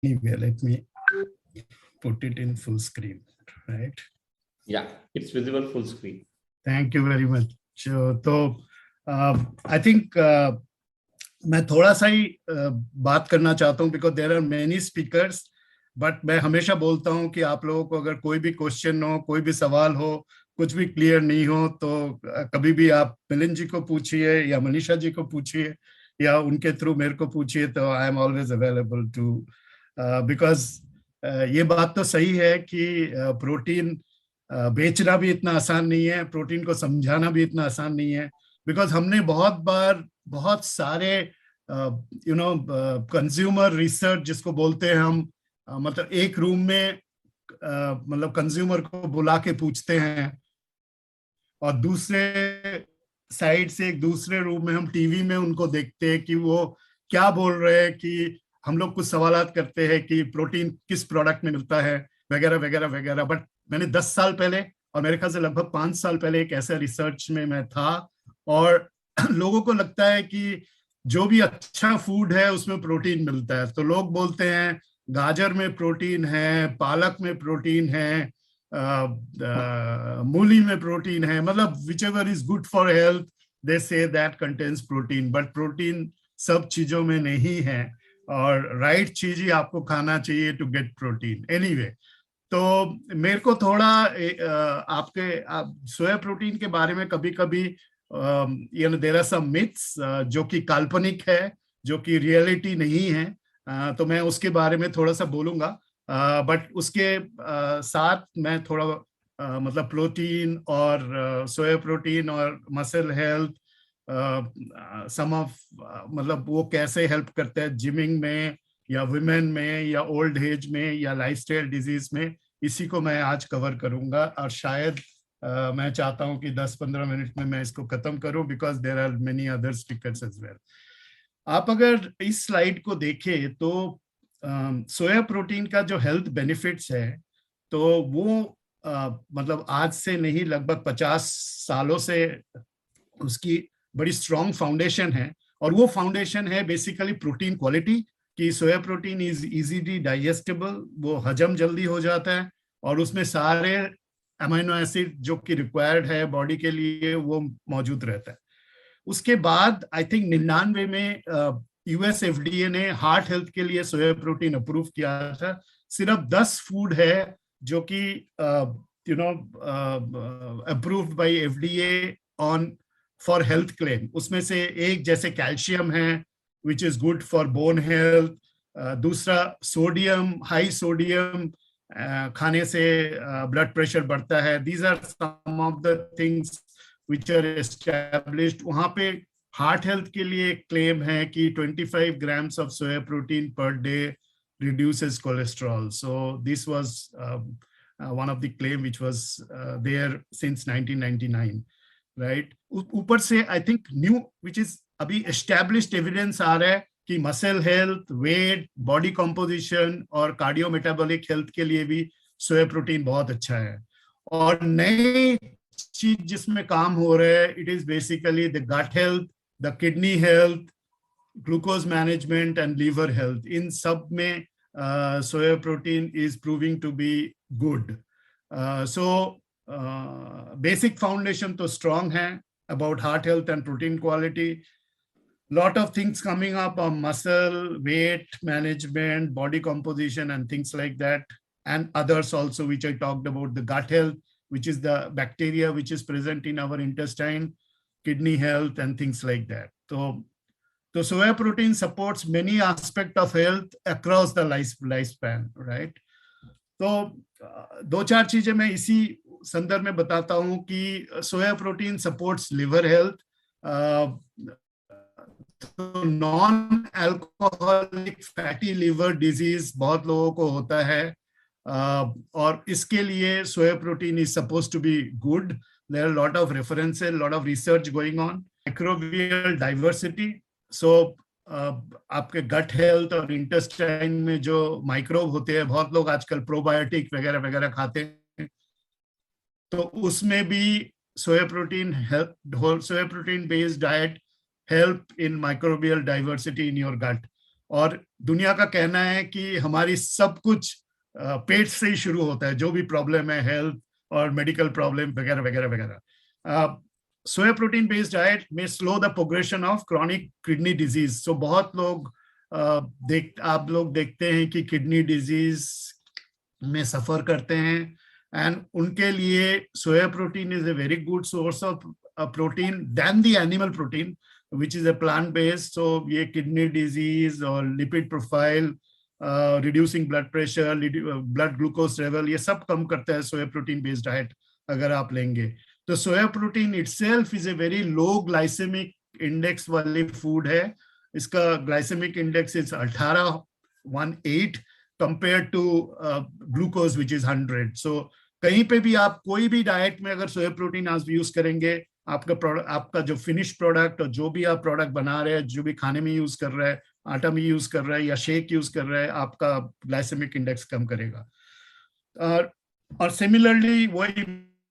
Anyway, let me put it in full screen, right? Yeah, it's visible full screen. Thank you very much. तो I think मैं थोड़ा सा ही बात करना चाहता हूँ because there are many speakers, but मैं हमेशा बोलता हूँ कि आप लोगों को अगर कोई भी क्वेश्चन हो, कोई भी सवाल हो, कुछ भी क्लियर नहीं हो तो कभी भी आप मिलिंद जी को पूछिए या मनीषा जी को पूछिए या उनके थ्रू मेरे को पूछिए, तो I am always available to because ये बात तो सही है कि प्रोटीन बेचना भी इतना आसान नहीं है, प्रोटीन को समझाना भी इतना आसान नहीं है, बिकॉज हमने बहुत बार बहुत सारे कंज्यूमर रिसर्च जिसको बोलते हैं हम, मतलब एक रूम में मतलब कंज्यूमर को बुला के पूछते हैं और दूसरे साइड से एक दूसरे रूम में हम टीवी में उनको देखते हैं कि वो क्या बोल रहे हैं, कि हम लोग कुछ सवालात करते हैं कि प्रोटीन किस प्रोडक्ट में मिलता है वगैरह वगैरह वगैरह। बट मैंने 10 साल पहले और मेरे ख्याल से लगभग 5 साल पहले एक ऐसा रिसर्च में मैं था, और लोगों को लगता है कि जो भी अच्छा फूड है उसमें प्रोटीन मिलता है। तो लोग बोलते हैं गाजर में प्रोटीन है, पालक में प्रोटीन है, मूली में प्रोटीन है, मतलब whichever is good for health they say that contains protein, but protein सब चीजों में नहीं है और राइट चीज ही आपको खाना चाहिए टू गेट प्रोटीन। एनीवे, तो मेरे को थोड़ा आपके सोया प्रोटीन के बारे में कभी कभी देयर आर सम मिथ्स जो कि काल्पनिक है, जो कि रियलिटी नहीं है, तो मैं उसके बारे में थोड़ा सा बोलूंगा। बट उसके साथ मैं थोड़ा मतलब प्रोटीन और सोया प्रोटीन और मसल हेल्थ, सम ऑफ मतलब वो कैसे हेल्प करता है जिमिंग में या वुमेन में या ओल्ड एज में या लाइफस्टाइल डिजीज में, इसी को मैं आज कवर करूंगा। और शायद मैं चाहता हूं कि 10-15 मिनट में मैं इसको खत्म करूं because there are many other speakers as well. आप अगर इस स्लाइड को देखें तो सोया प्रोटीन का जो हेल्थ बेनिफिट्स है तो वो मतलब आज से नहीं लगभग 50 सालों से उसकी बड़ी स्ट्रॉन्ग फाउंडेशन है। और वो फाउंडेशन है बेसिकली प्रोटीन क्वालिटी, कि soya protein is easily digestible, वो हजम जल्दी हो जाता है और उसमें सारे अमीनो एसिड जो कि रिक्वायर्ड है बॉडी के लिए वो मौजूद रहता है। उसके बाद आई थिंक 99 में यूएस एफडीए ने हार्ट हेल्थ के लिए सोया प्रोटीन अप्रूव किया था। सिर्फ 10 फूड है जो कि approved by FDA on for health claim. उसमें से एक जैसे कैल्शियम है which is good for bone health, दूसरा सोडियम, हाई सोडियम खाने से ब्लड प्रेशर बढ़ता है। These are some of the things which are established. वहां पे हार्ट हेल्थ के लिए क्लेम है कि 25 grams of soya protein per day reduces cholesterol. So this was one of the claim which was there since 1999, right? ऊपर से I think new which is अभी established evidence आ रहा है कि muscle health, weight, body composition और cardio metabolic health के लिए भी सोया प्रोटीन बहुत अच्छा है। और नई चीज जिसमें काम हो रहा है it is basically the gut health, the kidney health, glucose management and liver health. इन सब में soya protein is proving to be good. So basic foundation तो स्ट्रॉन्ग है about heart health and protein quality. Lot of things coming up on muscle, weight management, body composition and things like that, and others also which I talked about, the gut health, which is the bacteria which is present in our intestine, kidney health and things like that. So soya protein supports many aspects of health across the lifespan, right? तो दो चार चीजें मैं इसी संदर्भ में बताता हूं कि soya protein supports liver health. तो non alcoholic fatty liver disease बहुत लोगों को होता है और इसके लिए soya protein is suppose to be good. There are lot of references, lot of research going on. Microbial diversity, so आपके गट हेल्थ और इंटेस्टाइन में जो माइक्रोब होते हैं, बहुत लोग आजकल प्रोबायोटिक वगैरह वगैरह खाते हैं, तो उसमें भी soya protein based diet help in microbial diversity in your gut. और दुनिया का कहना है कि हमारी सब कुछ पेट से ही शुरू होता है, जो भी प्रॉब्लम है, हेल्थ और मेडिकल प्रॉब्लम वगैरह वगैरह वगैरह। सोया प्रोटीन बेस्ड डाइट में slow the progression of chronic kidney disease. So बहुत लोग आप लोग देखते हैं कि किडनी डिजीज में सफर करते हैं, एंड उनके लिए soya protein is a very good source of protein than the animal protein which is a plant based. So ये kidney disease और lipid profile, reducing blood pressure, blood glucose level, ये सब कम करता है सोया प्रोटीन बेस्ड डाइट अगर आप लेंगे तो। Soya protein itself is a very low glycemic index वाली फूड है। इसका glycemic index is 18 compare to glucose which is 100। So कहीं पे भी आप कोई भी डाइट में अगर सोया प्रोटीन आप यूज करेंगे, आपका प्रोडक्ट, आपका जो फिनिश प्रोडक्ट और जो भी आप प्रोडक्ट बना रहे हैं, जो भी खाने में यूज कर रहा है, आटा में यूज कर रहा है या शेक यूज कर रहा है, आपका ग्लाइसेमिक इंडेक्स कम करेगा। और सिमिलरली वही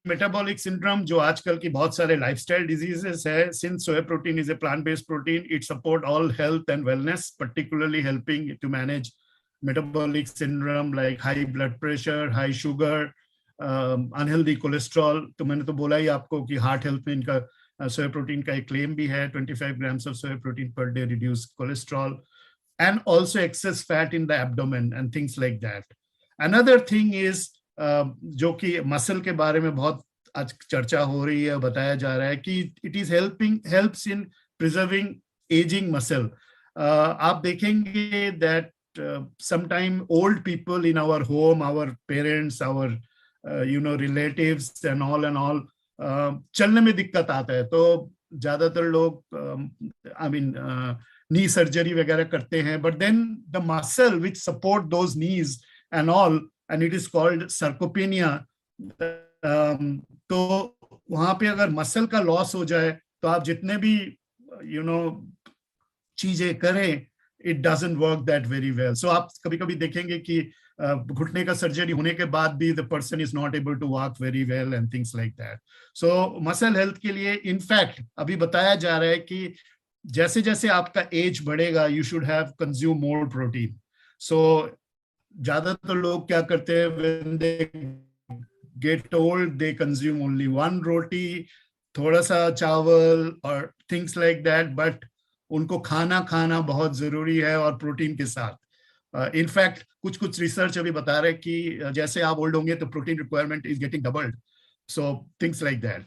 मेटाबॉलिक सिंड्रोम जो आजकल की बहुत सारे लाइफस्टाइल डिजीजेस है, since soya protein is a plant based protein, it support all health and wellness, particularly helping to manage metabolic syndrome like high blood pressure, high sugar, unhealthy cholesterol. तो मैंने तो बोला ही आपको कि हार्ट हेल्थ में इनका soya protein का एक क्लेम भी है, 25 grams of soya protein per day reduce cholesterol and also access fat in the abdomen and things like that. Another thing is जो कि मसल के बारे में बहुत आज चर्चा हो रही है, बताया जा रहा है कि it is helps in preserving ageing muscle. आप देखेंगे that sometime old people in our home, our parents, our relatives and all, चलने में दिक्कत आता है तो ज्यादातर लोग नी सर्जरी वगैरह करते हैं, but then the muscle which support those knees and all and it is called sarcopenia। तो वहां पे अगर मसल का लॉस हो जाए तो आप जितने भी चीजें करें, it doesn't work that very well. So आप कभी-कभी देखेंगे कि घुटने का सर्जरी होने के बाद भी the person is not able to walk very well and things like that. So muscle health के लिए इनफैक्ट अभी बताया जा रहा है कि जैसे जैसे आपका एज बढ़ेगा, you should have consume more protein. So ज्यादातर लोग क्या करते हैं, when they get old, they consume only one roti, थोड़ा सा चावल और things like that, but उनको खाना बहुत जरूरी है और प्रोटीन के साथ। इनफैक्ट कुछ रिसर्च अभी बता रहे कि जैसे आप ओल्ड होंगे तो protein requirement is getting doubled, so things like that.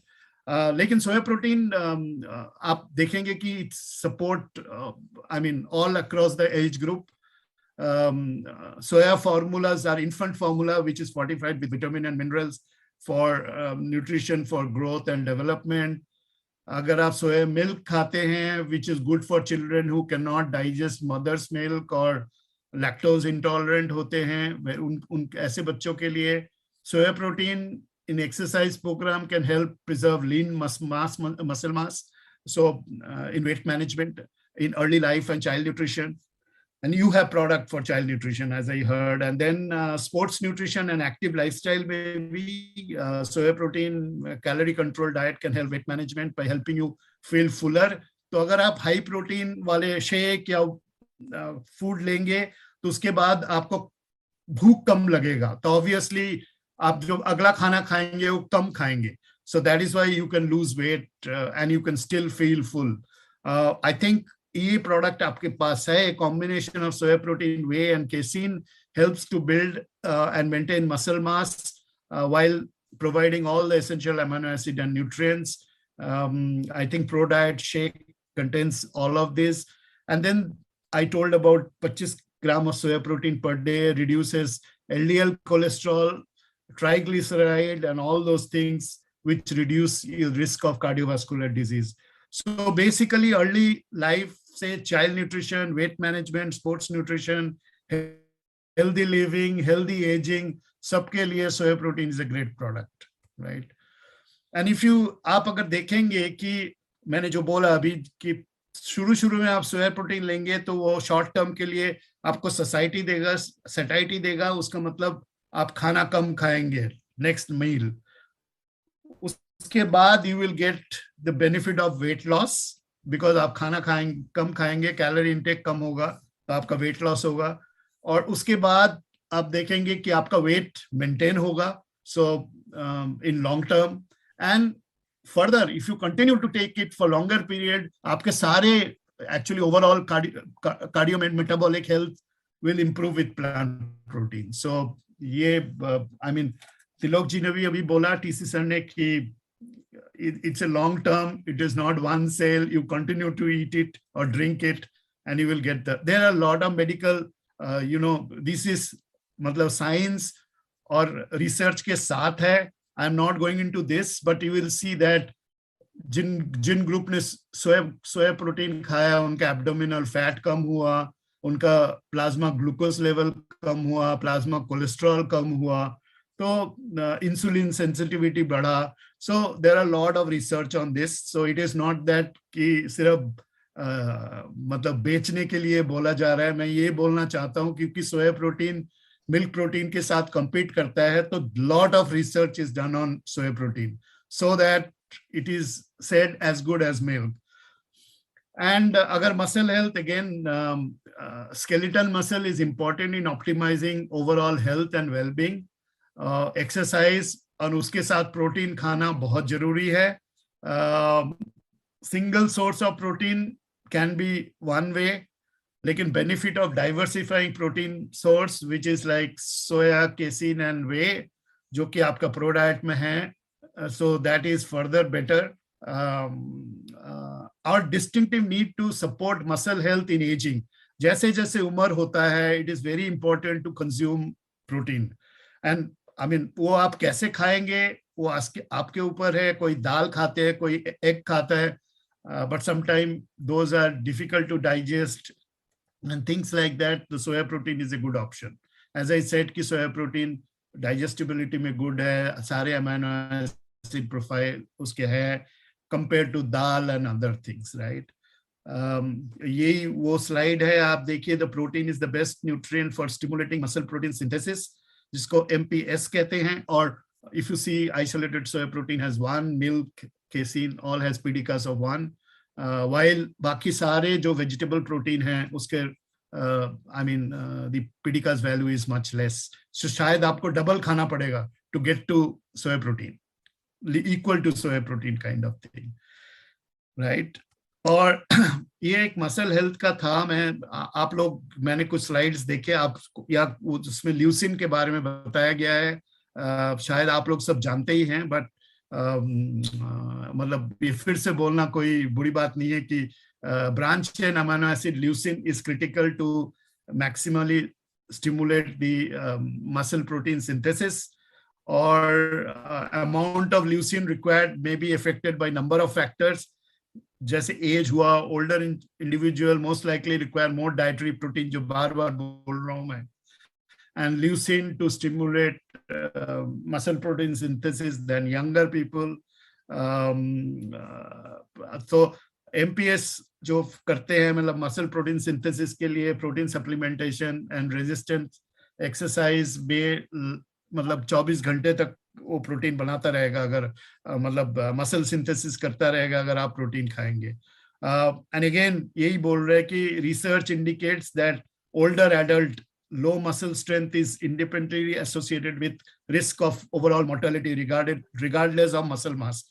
लेकिन सोया प्रोटीन आप देखेंगे कि it support all across the age group. soya formulas are infant formula which is fortified with vitamin and minerals for nutrition, for growth and development. अगर आप सोया milk खाते हैं which is good for children who can not digest mother's milk और lactose intolerant होते हैं, उन ऐसे बच्चों के लिए soya protein in exercise program can help preserve lean muscle mass, so in weight management, in early life and child nutrition, and you have product for child nutrition as I heard, and then sports nutrition and active lifestyle maybe soya protein calorie control diet can help weight management by helping you feel fuller. तो अगर आप high protein वाले shake या food लेंगे तो उसके बाद आपको भूख कम लगेगा, तो ऑब्वियसली आप जो अगला खाना खाएंगे वो कम खाएंगे, so that is why you can lose weight and you can still feel full. I think ये प्रोडक्ट आपके पास है, combination of soya protein way and casein helps to build and maintain muscle mass while providing all the essential amino acid and nutrients. I think Pro Diet Shake contains all of this. And then I told about 25 grams of soya protein per day reduces LDL cholesterol, triglyceride, and all those things which reduce your risk of cardiovascular disease. So basically early life, say child nutrition, weight management, sports nutrition, healthy living, healthy aging, सबके लिए soya protein is a great product, right? And if you, आप अगर देखेंगे कि मैंने जो बोला अभी कि शुरू में आप सोया प्रोटीन लेंगे तो वो शॉर्ट टर्म के लिए आपको सैटिस्फैक्शन देगा, उसका मतलब आप खाना कम खाएंगे नेक्स्ट मील, उसके बाद you will get the benefit of weight loss because आप खाना कम खाएंगे, कैलोरी इंटेक कम होगा, तो आपका वेट लॉस होगा, और उसके बाद आप देखेंगे कि आपका वेट मेंटेन होगा, so in long term. And further if you continue to take it for longer period, आपके सारे actually overall cardio metabolic health will improve with plant protein. So ये आई मीन तिलोक जी ने भी अभी बोला, टीसी सर ने, कि it's a long term, it is not one sale, you continue to eat it or drink it and you will get there are a lot of medical this is मतलब science और research के साथ है. I am not going into this, but you will see that जिन group ने soya protein खाया, उनका abdominal fat कम हुआ, उनका प्लाज्मा ग्लूकोज लेवल कम हुआ, प्लाज्मा कोलेस्ट्रॉल कम हुआ, तो इंसुलिन सेंसिटिविटी बढ़ा. So there are lot of research on this. So it is not that कि सिर्फ मतलब बेचने के लिए बोला जा रहा है. मैं ये बोलना चाहता हूँ क्योंकि सोया प्रोटीन मिल्क प्रोटीन के साथ compete करता है, तो lot of research is done on soya protein so that it is said as good as milk. And agar muscle health, again, skeletal muscle is important in optimizing overall health and well-being. Exercise और उसके साथ protein खाना बहुत जरूरी है. Single source of protein can be one way, लेकिन benefit of diversifying protein source, which is like soya, casein and whey, जो कि आपका प्रो डाइट में है, so that is further better. Our distinctive need to support muscle health in aging. जैसे जैसे उम्र होता है, it is very important to consume protein. And I mean, वो आप कैसे खाएंगे वो आपके ऊपर है. कोई दाल खाते हैं, कोई एग खाता है, but sometimes those are difficult to digest and things like that. The soya protein is a good option. As I said कि soya protein digestibility में good है, सारे amino acid profile उसके है compared to dal and other things, right? यही वो slide है, आप देखिए. The protein is the best nutrient for stimulating muscle protein synthesis, जिसको MPS कहते हैं. और if you see isolated soya protein has one, milk, casein all has PDCAS of 1, while बाकी सारे जो vegetable protein हैं उसके the PDCAS value is much less. So शायद आपको डबल खाना पड़ेगा to get to soya protein, equal to soya protein kind of thing, right? और ये एक मसल हेल्थ का था. आप लोग, मैंने कुछ स्लाइड्स देखे आप, या उसमें ल्यूसिन के बारे में बताया गया है. शायद आप लोग सब जानते ही हैं, बट मतलब ये फिर से बोलना कोई बुरी बात नहीं है कि branch chain amino acid leucine is critical to maximally stimulate the muscle protein synthesis, or amount of leucine required may be affected by number of factors. जैसे एज हुआ, older individual most likely require more dietary protein, जो बार बार बोल रहा हूँ मैं, and leucine to stimulate muscle protein synthesis than younger people. So MPS जो करते हैं, मतलब मसल प्रोटीन सिंथेसिस के लिए protein supplementation and resistance exercise में, मतलब 24 घंटे तक वो प्रोटीन बनाता रहेगा अगर मतलब मसल सिंथेसिस करता रहेगा अगर आप प्रोटीन खाएंगे. एंड अगेन यही बोल रहे हैं कि research indicates that older adult low muscle strength is independently associated with risk of overall mortality regardless of muscle mass.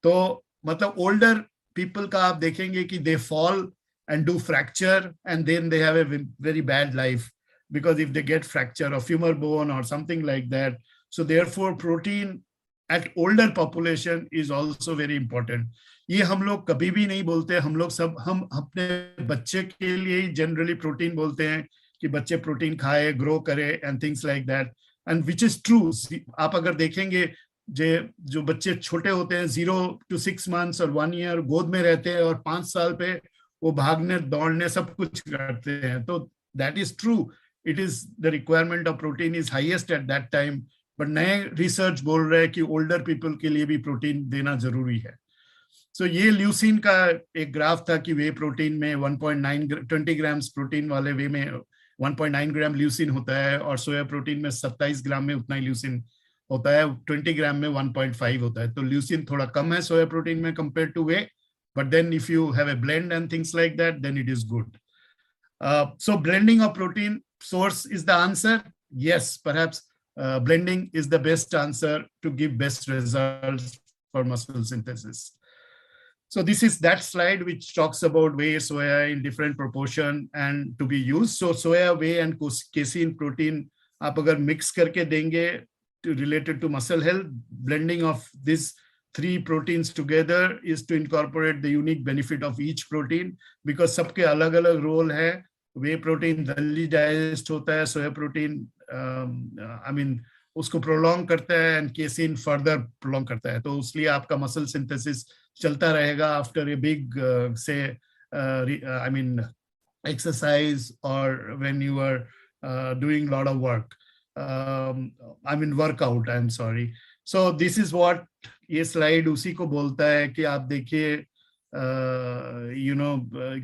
तो मतलब older people का आप देखेंगे कि they fall and do fracture and then they have a very bad life because if they get fracture or femur bone or something like that. So therefore protein at older population is also very important. ये हम लोग कभी भी नहीं बोलते. हम अपने बच्चे के लिए जनरली प्रोटीन बोलते हैं कि बच्चे प्रोटीन खाए, ग्रो करे and things like that, and which is true. आप अगर देखेंगे जो बच्चे छोटे होते हैं 0 to 6 months और 1 year गोद में रहते हैं और 5 साल पे वो भागने दौड़ने सब कुछ करते हैं, तो that is true. It is the requirement of protein is highest at that time. But नए रिसर्च बोल रहे हैं कि ओल्डर पीपल के लिए भी प्रोटीन देना जरूरी है. सो ये ल्यूसिन का एक ग्राफ था कि वे प्रोटीन में 20 ग्राम्स प्रोटीन वाले वे में 1.9 ग्राम ल्यूसिन होता है, और सोया प्रोटीन में 27 ग्राम में उतना ही ल्यूसिन होता है, 20 ग्राम में 1.5 होता है. तो ल्यूसिन थोड़ा कम है सोया प्रोटीन में compare to whey, but then if you have a blend and things like that then it is good. So blending of protein source is the answer. Yes, perhaps blending is the best answer to give best results for muscle synthesis. So this is that slide which talks about whey, soya in different proportion and to be used. So soya, whey and casein protein आप अगर mix करके देंगे related to muscle health, blending of these 3 proteins together is to incorporate the unique benefit of each protein because सबके अलग अलग role है. Whey protein जल्दी digest होता है, soya protein उसको prolong करता है and casein further prolong करता है. तो उसलिए आपका muscle synthesis चलता रहेगा after a big exercise or when you are doing a lot of work. Workout, I'm sorry. So this is what ये slide उसी को बोलता है कि आप देखिए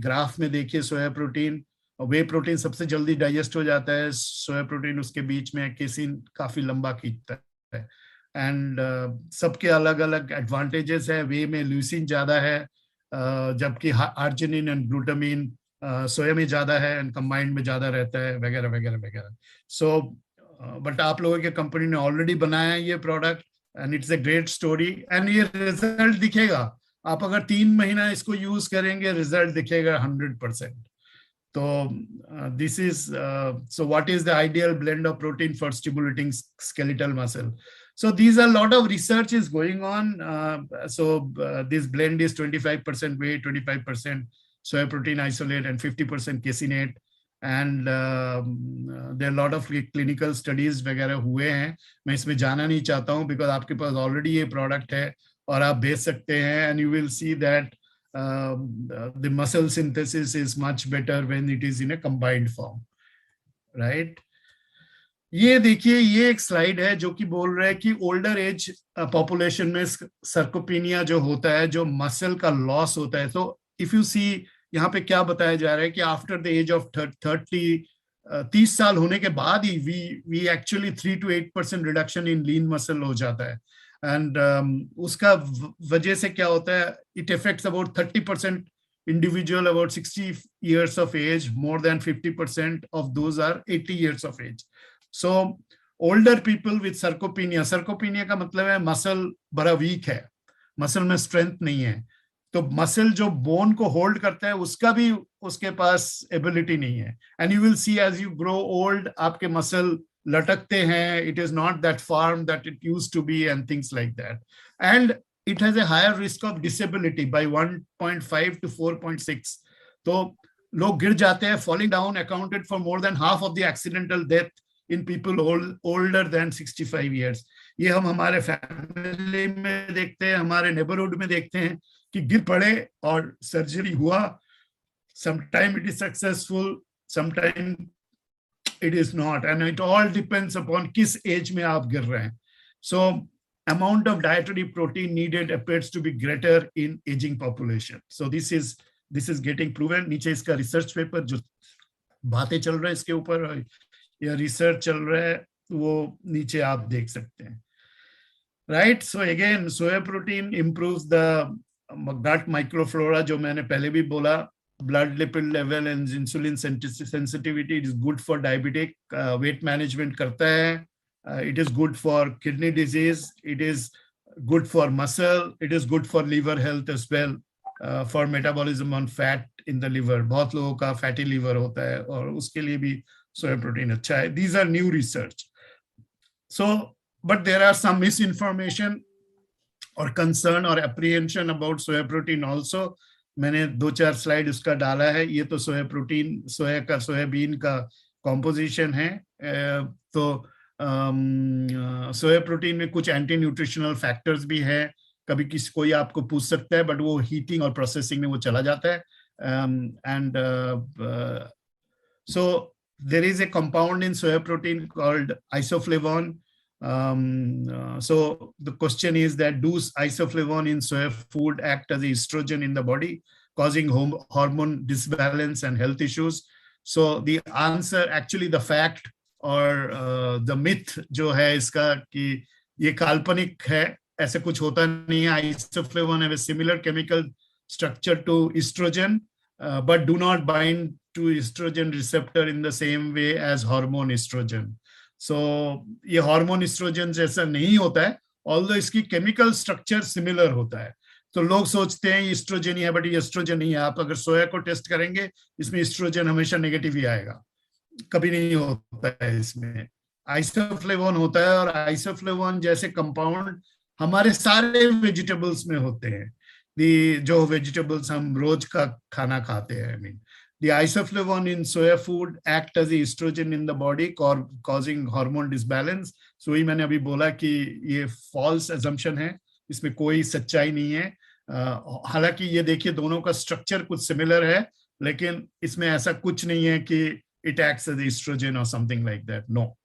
ग्राफ में देखिए सोया प्रोटीन, वे प्रोटीन सबसे जल्दी डाइजेस्ट हो जाता है, सोया प्रोटीन उसके बीच में, केसिन काफी लंबा खींचता है एंड सबके अलग अलग एडवांटेजेस है. वे में ल्यूसिन ज्यादा है जबकि आर्जिनिन एंड ग्लूटामिन सोया में ज्यादा है एंड कंबाइंड में ज्यादा रहता है वगैरह वगैरह वगैरह. सो बट आप लोगों के कंपनी ने ऑलरेडी बनाया है ये product and it's a great story and ये रिजल्ट दिखेगा. आप अगर 3 महीना इसको यूज करेंगे रिजल्ट दिखेगा 100%. So this is so what is the ideal blend of protein for stimulating skeletal muscle? So these are a lot of research is going on. This blend is 25% whey, 25% soy protein isolate and 50% caseinate. And there are a lot of clinical studies वगैरह हुए हैं. मैं इसमें जाना नहीं चाहता हूँ because आपके पास already ये product है और आप बेच सकते हैं and you will see that the muscle synthesis is much better when it is in a combined form, right? ये देखिए ये एक स्लाइड है जो कि बोल रहा है कि ओल्डर एज पॉपुलेशन में सर्कोपेनिया जो होता है, जो मसल का लॉस होता है. तो इफ यू सी यहाँ पे क्या बताया जा रहा है कि आफ्टर द एज ऑफ 30 साल होने के बाद ही we actually 3 to 8% reduction in lean muscle हो जाता है. एंड उसका वजह से क्या होता है, it affects about 30% individual about 60 years of age, more than 50% of those are 80 years of age. So older people with sarcopenia का मतलब है मसल बड़ा वीक है, मसल में स्ट्रेंथ नहीं है. तो मसल जो बोन को होल्ड करता है उसका भी उसके पास एबिलिटी नहीं है. And you will see as you grow old आपके मसल लटकते हैं. It is not that firm that it used to be and things like that. And it has a higher risk of disability by 1.5 to 4.6. तो लोग गिर जाते हैं, falling down accounted for more than half of the accidental death in people older than 65 years. ये हम हमारे family में देखते हैं, हमारे नेबरहुड में देखते हैं कि गिर पड़े और सर्जरी हुआ. Sometime it is successful, sometime it is not, and it all depends upon किस एज में आप गिर रहे हैं. So amount of dietary protein needed appears to be greater in aging population. So this is getting proven. नीचे इसका research paper जो बातें चल रहा है इसके ऊपर या रिसर्च चल रहा है वो नीचे आप देख सकते हैं. Right? So again, soya protein improves the gut microflora जो मैंने पहले भी बोला. Blood lipid level and insulin sensitivity. It is good for diabetic. Weight management करता है. It is good for kidney disease. It is good for muscle. It is good for liver health as well, for metabolism on fat in the liver. बहुत लोगों का fatty liver होता है और उसके लिए भी soya protein अच्छा है. These are new research. So, but there are some misinformation or concern or apprehension about soya protein also. मैंने 2-4 स्लाइड उसका डाला है. ये तो सोया प्रोटीन, सोयाबीन का कॉम्पोजिशन है. तो सोया प्रोटीन में कुछ एंटी न्यूट्रिशनल फैक्टर्स भी है. कभी कोई आपको पूछ सकता है बट वो हीटिंग और प्रोसेसिंग में वो चला जाता है. And so there is a compound in soya protein called isoflavone. So the question is that do isoflavone in soya food act as estrogen in the body, causing hormone disbalance and health issues? So the answer, actually the fact और the myth जो है इसका कि ये काल्पनिक है, ऐसे कुछ होता नहीं है. Isoflavone have a similar chemical structure to estrogen, but do not bind to estrogen receptor in the same way as hormone estrogen. So ये हार्मोन एस्ट्रोजन जैसा नहीं होता है, ऑल्दो इसकी केमिकल स्ट्रक्चर सिमिलर होता है. तो लोग सोचते हैं एस्ट्रोजन ही है, बट ये एस्ट्रोजन नहीं है. आप अगर सोया को टेस्ट करेंगे, इसमें एस्ट्रोजन हमेशा नेगेटिव ही आएगा, कभी नहीं होता है. इसमें आइसोफ्लेवोन होता है, और आइसोफ्लेवोन जैसे कंपाउंड हमारे सारे वेजिटेबल्स में होते हैं. जो वेजिटेबल्स हम रोज का खाना खाते हैं, I mean the isoflavone in soya food act as the estrogen in the body, causing hormone disbalance. So वही मैंने अभी बोला कि ये false assumption है, इसमें कोई सच्चाई नहीं है. हालांकि ये देखिए दोनों का स्ट्रक्चर कुछ सिमिलर है, लेकिन इसमें ऐसा कुछ नहीं है कि it acts as estrogen or something like that. No.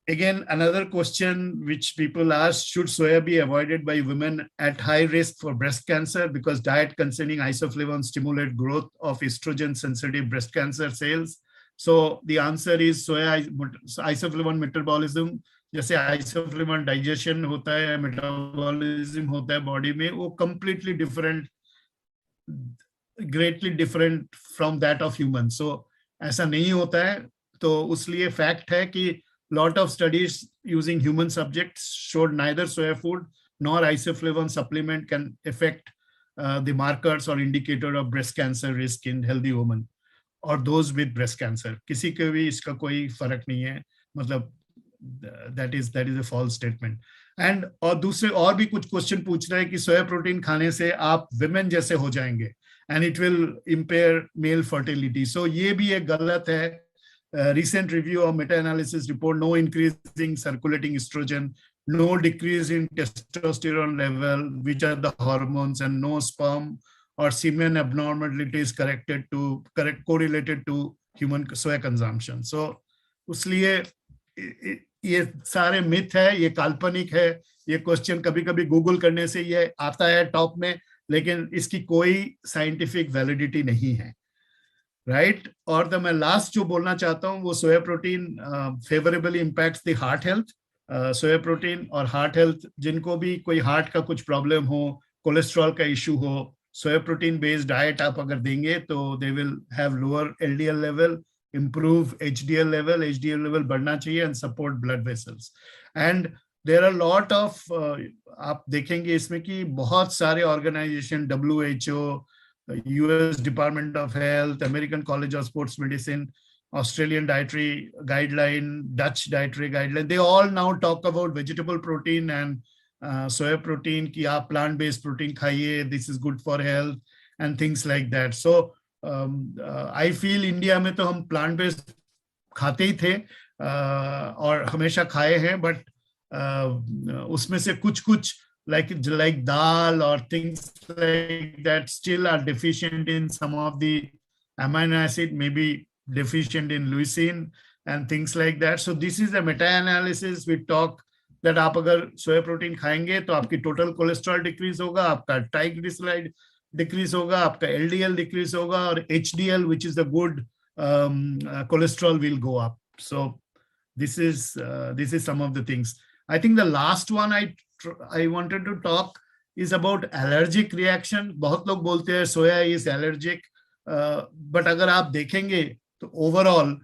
Again, another question which people ask, should soya be avoided by women at high risk for breast cancer because diet containing isoflavone stimulate growth of estrogen sensitive breast cancer cells? So the answer is soya isoflavone metabolism, जैसे isoflavone digestion होता है, metabolism होता है body में, वो completely different, greatly different from that of humans. So ऐसा नहीं होता है. तो उसलिए fact है कि lot of studies using human subjects showed neither soya food nor isoflavone supplement can affect the markers or indicator of breast cancer risk in healthy women or those with breast cancer. किसी के भी इसका कोई फर्क नहीं है, मतलब that is a false statement. And और दूसरे और भी कुछ क्वेश्चन पूछ रहे हैं कि सोया प्रोटीन खाने से आप women जैसे हो जाएंगे and it will impair male fertility. So ये भी एक गलत है. Recent review of meta-analysis report no increase in circulating estrogen, no decrease in testosterone level, which are the hormones, and no sperm or semen abnormalities correlated to human soya consumption. So उसलिए ये सारे myth है, ये काल्पनिक है. ये question कभी कभी Google करने से ये आता है टॉप में, लेकिन इसकी कोई साइंटिफिक वैलिडिटी नहीं है. राइट. और तो मैं लास्ट जो बोलना चाहता हूँ वो soya protein favourably impacts the heart health. Soya protein और हार्ट हेल्थ, जिनको भी कोई हार्ट का कुछ प्रॉब्लम हो, कोलेस्ट्रॉल का इशू हो, सोया प्रोटीन बेस्ड डाइट आप अगर देंगे तो they will have lower LDL level, improve HDL level बढ़ना चाहिए and support blood vessels. And there are a lot of आप देखेंगे इसमें कि बहुत सारे organisation, WHO, US Department of Health, American College of Sports Medicine, Australian Dietary Guideline, Dutch Dietary Guideline, they all now talk about vegetable protein and soya protein, कि आप plant based protein खाइए, this is good for health and things like that. So I feel India में तो हम plant based खाते ही थे और हमेशा खाए हैं, बट उसमें से कुछ like दाल और things like that still are deficient in some of the amino acid, maybe deficient in leucine and things like that. So this is a meta-analysis. We talk that आप अगर सोया प्रोटीन खाएंगे तो आपकी total cholesterol decrease होगा, आपका triglyceride decrease होगा, आपका LDL decrease होगा, और HDL which is the good cholesterol will go up. So this is some of the things. I think the last one I wanted to talk is about allergic reaction. बहुत लोग बोलते हैं सोया is allergic, but अगर आप देखेंगे तो overall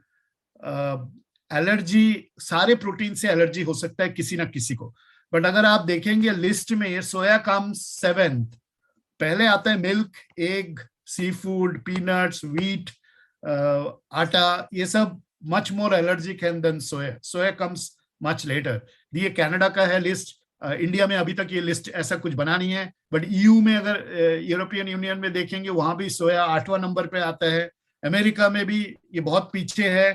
allergy, सारे protein से एलर्जी हो सकता है किसी ना किसी को, बट अगर आप देखेंगे लिस्ट में सोया कम्स 7th. पहले आता है milk, egg, sea food, peanuts, wheat, आटा, ये सब मच मोर एलर्जिक है देन सोया. सोया कम्स मच लेटर. ये कनाडा का है लिस्ट. इंडिया में अभी तक ये लिस्ट ऐसा कुछ बना नहीं है, बट ईयू में अगर यूरोपियन यूनियन में देखेंगे वहां भी सोया 8वां नंबर पे आता है. अमेरिका में भी ये बहुत पीछे है.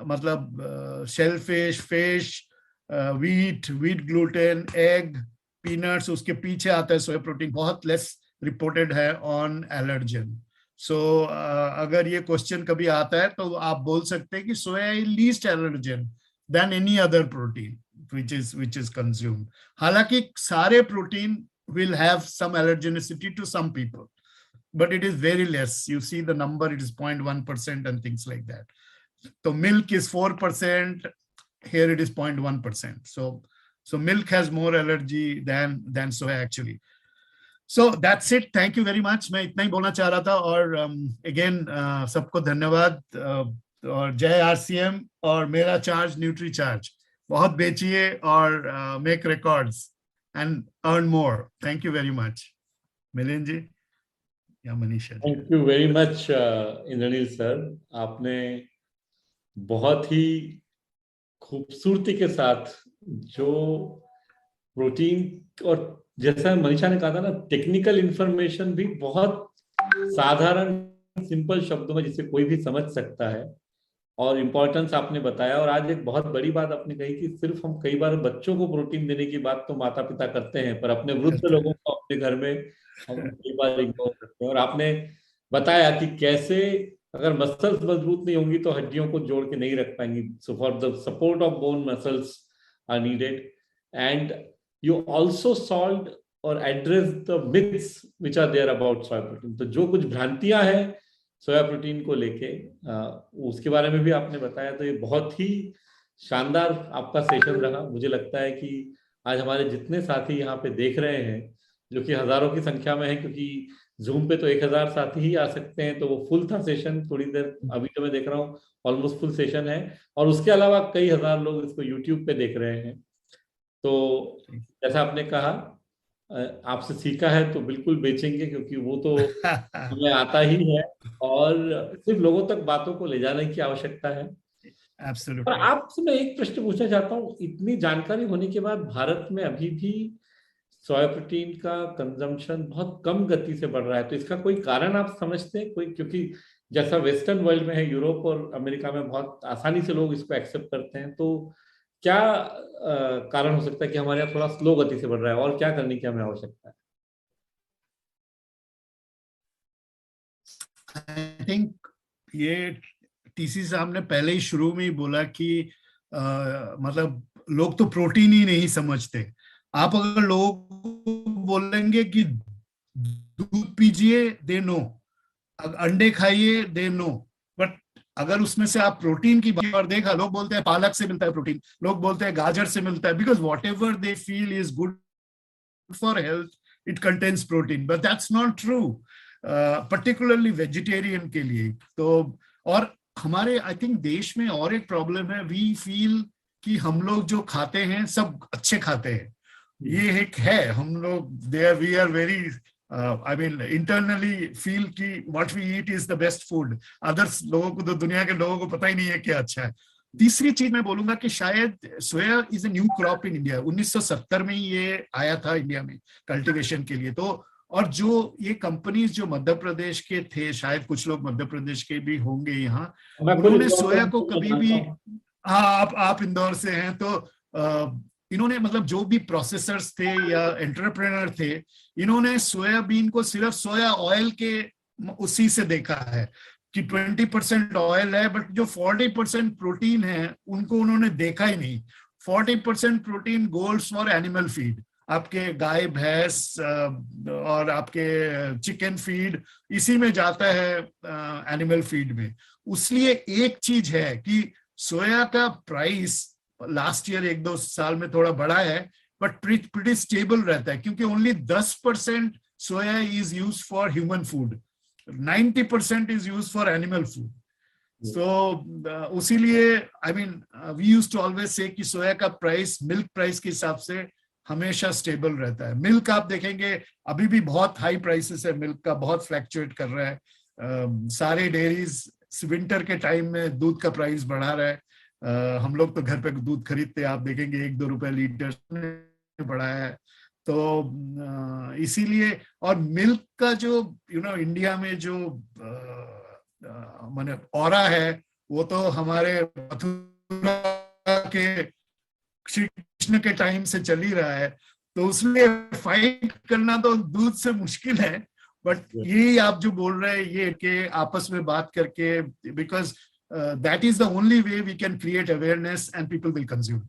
मतलब shellfish, fish, wheat gluten, egg, peanuts, उसके पीछे आता है सोया प्रोटीन. बहुत लेस रिपोर्टेड है ऑन एलर्जन. सो अगर ये क्वेश्चन कभी आता है तो आप बोल सकते हैं कि soya is least allergen than any other protein which is consumed. हालांकि सारे protein will have some allergenicity to some people, but it is very less. You see the number, it is 0.1% and things like that. So milk is 4%, here it is 0.1%. So milk has more allergy than soya actually. So that's it, thank you very much, मैं इतना ही बोलना चाह रहा था। और again सबको धन्यवाद, और जय आरसीएम और मेरा चार्ज न्यूट्री चार्ज, बहुत बेचिए और make records and earn more. Thank you very much Milind ji या Manisha ji. Thank you very much Indranil sir, आपने बहुत ही खूबसूरती के साथ जो प्रोटीन और जैसा मनीषा ने कहा था ना, टेक्निकल इंफॉर्मेशन भी बहुत साधारण सिंपल शब्दों में जिसे कोई भी समझ सकता है, और इम्पोर्टेंस आपने बताया। और आज एक बहुत बड़ी बात आपने कही कि सिर्फ हम कई बार बच्चों को प्रोटीन देने की बात तो माता पिता करते हैं, पर अपने वृद्ध करते लोगों को अपने घर में हम कई बार इग्नोर करते हैं। और आपने बताया कि कैसे अगर मसल्स मजबूत नहीं होंगी तो हड्डियों को जोड़ के नहीं रख पाएंगी। So for the support of bone muscles are needed, and you also solve और address the myths which are there about soya protein. तो जो कुछ भ्रांतियां हैं सोया प्रोटीन को लेके उसके बारे में भी आपने बताया। तो ये बहुत ही शानदार आपका सेशन रहा। मुझे लगता है कि आज हमारे जितने साथी यहाँ पे देख रहे हैं, जो कि हजारों की संख्या में है, क्योंकि जूम पे तो 1000 साथी ही आ सकते हैं, तो वो फुल था सेशन। थोड़ी देर अभी तो मैं देख रहा हूँ ऑलमोस्ट फुल सेशन है, और उसके अलावा कई हजार लोग इसको यूट्यूब पे देख रहे हैं। तो जैसा आपने कहा, आपसे सीखा है तो बिल्कुल बेचेंगे, क्योंकि वो तो हमें आता ही है, और सिर्फ लोगों तक बातों को ले जाने की आवश्यकता है। और एब्सोल्युटली। आपसे मैं एक प्रश्न पूछना चाहता हूँ, इतनी जानकारी होने के बाद भारत में अभी भी सोया प्रोटीन का कंजम्पशन बहुत कम गति से बढ़ रहा है, तो इसका कोई कारण आप समझते हैं कोई? क्योंकि जैसा वेस्टर्न वर्ल्ड में है, यूरोप और अमेरिका में बहुत आसानी से लोग इसको एक्सेप्ट करते हैं, तो क्या कारण हो सकता है कि हमारे यहाँ थोड़ा स्लो गति से बढ़ रहा है, और क्या करने की हमें आवश्यकता है? आई थिंक ये टीसी साहब ने पहले ही शुरू में ही बोला कि मतलब लोग तो प्रोटीन ही नहीं समझते। आप अगर लोगों को बोलेंगे कि दूध पीजिए, दे नो, अंडे खाइए, दे नो, बट अगर उसमें से आप प्रोटीन की बात और देखा, लोग बोलते हैं पालक से मिलता है प्रोटीन, लोग बोलते हैं गाजर से मिलता है, because what ever they feel is good for health, it contains protein, but that's not true, particularly vegetarian के लिए। तो और हमारे आई थिंक देश में और एक प्रॉब्लम है, वी फील कि हम लोग जो खाते हैं सब अच्छे खाते हैं, ये एक है। हम लोग there we are very I mean internally feel कि what we eat is the best food. Others लोगों को तो, दुनिया के लोगों को पता ही नहीं है क्या अच्छा है। तीसरी चीज मैं बोलूंगा कि शायद soya is a new crop in India, 1970 में ही ये आया था इंडिया में कल्टीवेशन के लिए। तो और जो ये कंपनीज जो मध्य प्रदेश के थे, शायद कुछ लोग मध्य प्रदेश के भी होंगे यहाँ, उन्होंने सोया को कभी भी, हाँ आप इंदौर से हैं, तो इन्होंने मतलब जो भी प्रोसेसर्स थे या एंटरप्रेनर थे, इन्होंने सोयाबीन को सिर्फ सोया ऑयल के उसी से देखा है कि 20% ऑयल है, बट जो 40% प्रोटीन है उनको उन्होंने देखा ही नहीं। 40% protein goals for animal feed, आपके गाय भैंस और आपके चिकन फीड, इसी में जाता है एनिमल फीड में। उसलिए एक चीज है कि सोया का प्राइस लास्ट ईयर 1-2 साल में थोड़ा बढ़ा है, बट प्रीटी स्टेबल रहता है, क्योंकि only 10% soya is use for human food, 90% is used for animal food. So उसीलिए I mean we used to always say कि सोया का प्राइस मिल्क प्राइस के हिसाब से हमेशा स्टेबल रहता है। मिल्क आप देखेंगे अभी भी बहुत हाई प्राइसेस है, मिल्क का बहुत फ्लैक्चुएट कर रहा है। सारे डेयरीज विंटर के टाइम में दूध का प्राइस बढ़ा रहा है। हम लोग तो घर पे दूध खरीदते हैं, आप देखेंगे 1-2 रुपए लीटर बढ़ाया है। तो इसीलिए, और मिल्क का जो इंडिया में जो माने ऑरा है, वो तो हमारे मथुरा के श्री कृष्ण के टाइम से चल ही रहा है। तो उसमें फाइट करना तो दूध से मुश्किल है, बट ये आप जो बोल रहे हैं ये कि आपस में बात करके, because that is the only way we can create awareness and people will consume.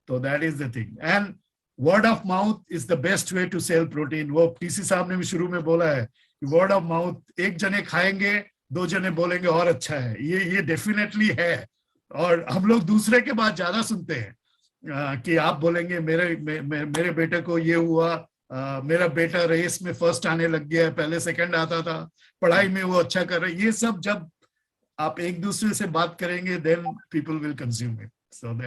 तो that is the thing, and word of mouth is the best way to sell protein. वो टीसी साहब ने भी शुरू में बोला है कि वर्ड ऑफ माउथ, एक जने खाएंगे 2 जने बोलेंगे और अच्छा है, ये डेफिनेटली है। और हम लोग दूसरे के बात ज्यादा सुनते हैं कि आप बोलेंगे मेरे बेटे को ये हुआ, मेरा बेटा रेस में फर्स्ट आने लग गया है, पहले सेकंड आता था, पढ़ाई में वो अच्छा कर रहा है। ये सब जब आप एक दूसरे से बात करेंगे, then people will consume it. So that